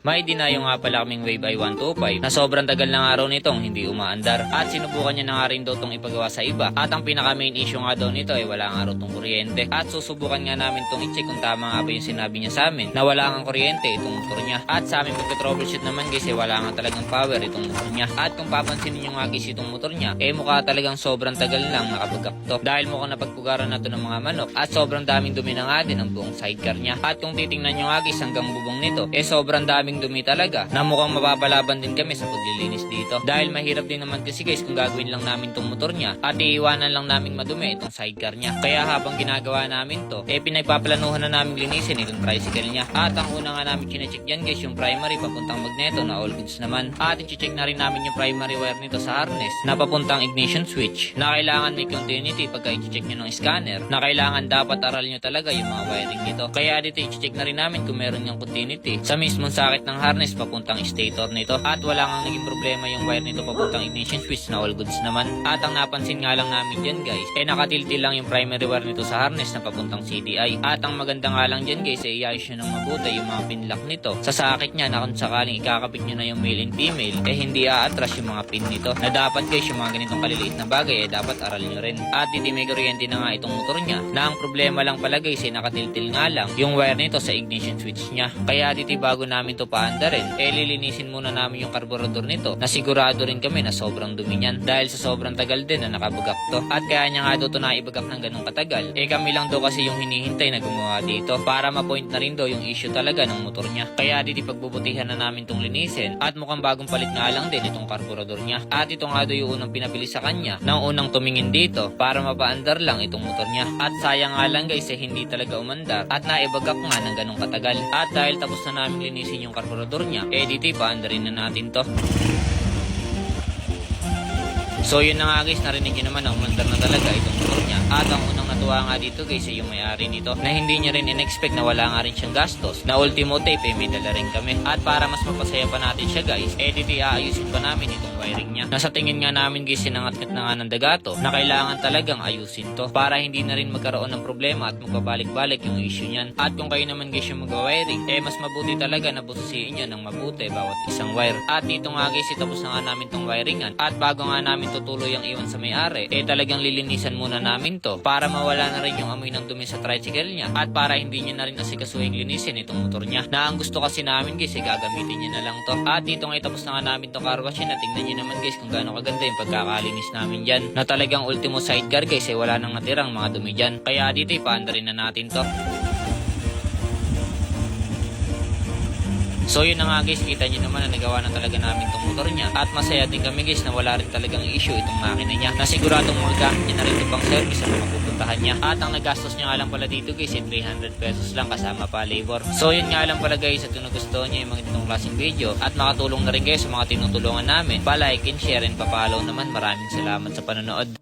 May dinayo nga pala kaming Wave i125 na sobrang tagal ng araw nitong hindi umaandar at sinubukan niya na nga rin daw itong ipagawa sa iba at ang pinaka main issue nga daw nito ay wala nga raw itong kuryente at susubukan nga namin itong i-check kung tama nga ba yung sinabi niya sa amin na wala nga kuryente itong motor niya at sa amin pagka-troubleshoot naman guys wala nga talagang power itong motor niya at kung papansin niyo nga guys itong motor niya mukha talagang sobrang tagal lang nakabagak to dahil mukhang napagpugaran na to ng mga manok at sobrang daming dumi na nga din ang buong sidecar niya at kung titingnan niyo nga guys hanggang bubong nito sobrang daming dumi talaga na mukhang mapapalaban din kami sa paglilinis dito dahil mahirap din naman kasi guys kung gagawin lang namin tong motor niya at iiwanan lang namin madumi itong sidecar niya kaya habang ginagawa namin to pinagpaplanuhan na namin linisin itong tricycle niya at ang una nga namin chinecheck yan guys yung primary papuntang magneto na all goods naman at i-check na rin namin yung primary wire nito sa harness na papuntang ignition switch na kailangan may continuity pagka i-check nyo ng scanner na kailangan dapat aral nyo talaga yung mga wiring nito kaya dito i-check na rin namin kung meron yung continuity sa mismong sakit ng harness papuntang stator nito at wala nga naging problema yung wire nito papuntang ignition switch na all goods naman at ang napansin nga lang namin dyan guys nakatiltil lang yung primary wire nito sa harness na papuntang CDI at ang maganda nga lang dyan guys iayos nyo ng mabuti yung mga pinlock nito sa sakit nya na kung sakaling ikakabit nyo na yung male and female hindi aatras yung mga pin nito na dapat guys yung mga ganitong kaliliit na bagay dapat aral nyo rin at hindi may kuryente na nga itong motor nya na ang problema lang pala guys nakatiltil nga lang yung wire nito sa ignition switch nya kaya dito bago namin to paanda rin lilinisin muna namin yung karburador nito na sigurado rin kami na sobrang dumi niyan dahil sa sobrang tagal din na nakabagak to at kaya niya nga daw to naibagak ng ganung katagal kami lang daw kasi yung hinihintay na gumawa dito para ma-point na rin daw yung issue talaga ng motor niya kaya dito pagbubutihan na namin tong linisin at mukhang bagong palit nga lang din itong karburador niya at ito nga daw yung unang pinabili sa kanya nang unang tumingin dito para mapaandar lang itong motor niya at sayang nga lang guys hindi talaga umandar at naibagak nga ng ganung katagal at dahil tapos na namin linisin yung karburador niya dito paandarin na natin to. So yun na nga guys, narinig nyo naman na umandar na talaga itong motor niya at ang unang natuwa nga dito guys yung may-ari nito na hindi niya rin in-expect na wala nga rin siyang gastos na ultimo tape may dala rin kami at para mas mapasaya pa natin siya guys dito aayusin pa namin itong wiring niya nasa tingin nga namin guys sinangat-ngat na nga ng dagato na kailangan talagang ayusin to para hindi na rin magkaroon ng problema at magbabalik-balik yung issue niyan at kung kayo naman guys yung mag-wiring mas mabuti talaga na bususiin nyo ng mabuti bawat isang wire at dito nga guys tapos na nga namin tong wiringan at bago nga namin tutuloy ang iwan sa may-ari talagang lilinisan muna namin to para mawala na rin yung amoy ng dumi sa tricycle niya at para hindi niya na rin asikasuhin linisin itong motor niya na ang gusto kasi namin guys gagamitin niya na lang to at dito nga tapos na nga namin tong car wash na tingnan niyo naman guys kung gaano kaganda yung pagkakalinis namin dyan na talagang ultimo sidecar guys wala nang natirang mga dumi dyan kaya dito ipaandarin na natin to. So yun na nga guys, kita nyo naman na nagawa na talaga namin itong motor niya at masaya din kami guys na wala rin talagang issue itong makina niya na siguradong magagamit niya na rin ito pang service sa mga pupuntahan niya at ang nagastos niya nga lang pala dito guys 300 pesos lang kasama pa labor. So yun nga lang pala guys at kung nagustuhan niyo yung mga itong klaseng video at makatulong na rin kayo sa mga tinutulungan namin pa-like and share and pa-follow naman. Maraming salamat sa panonood.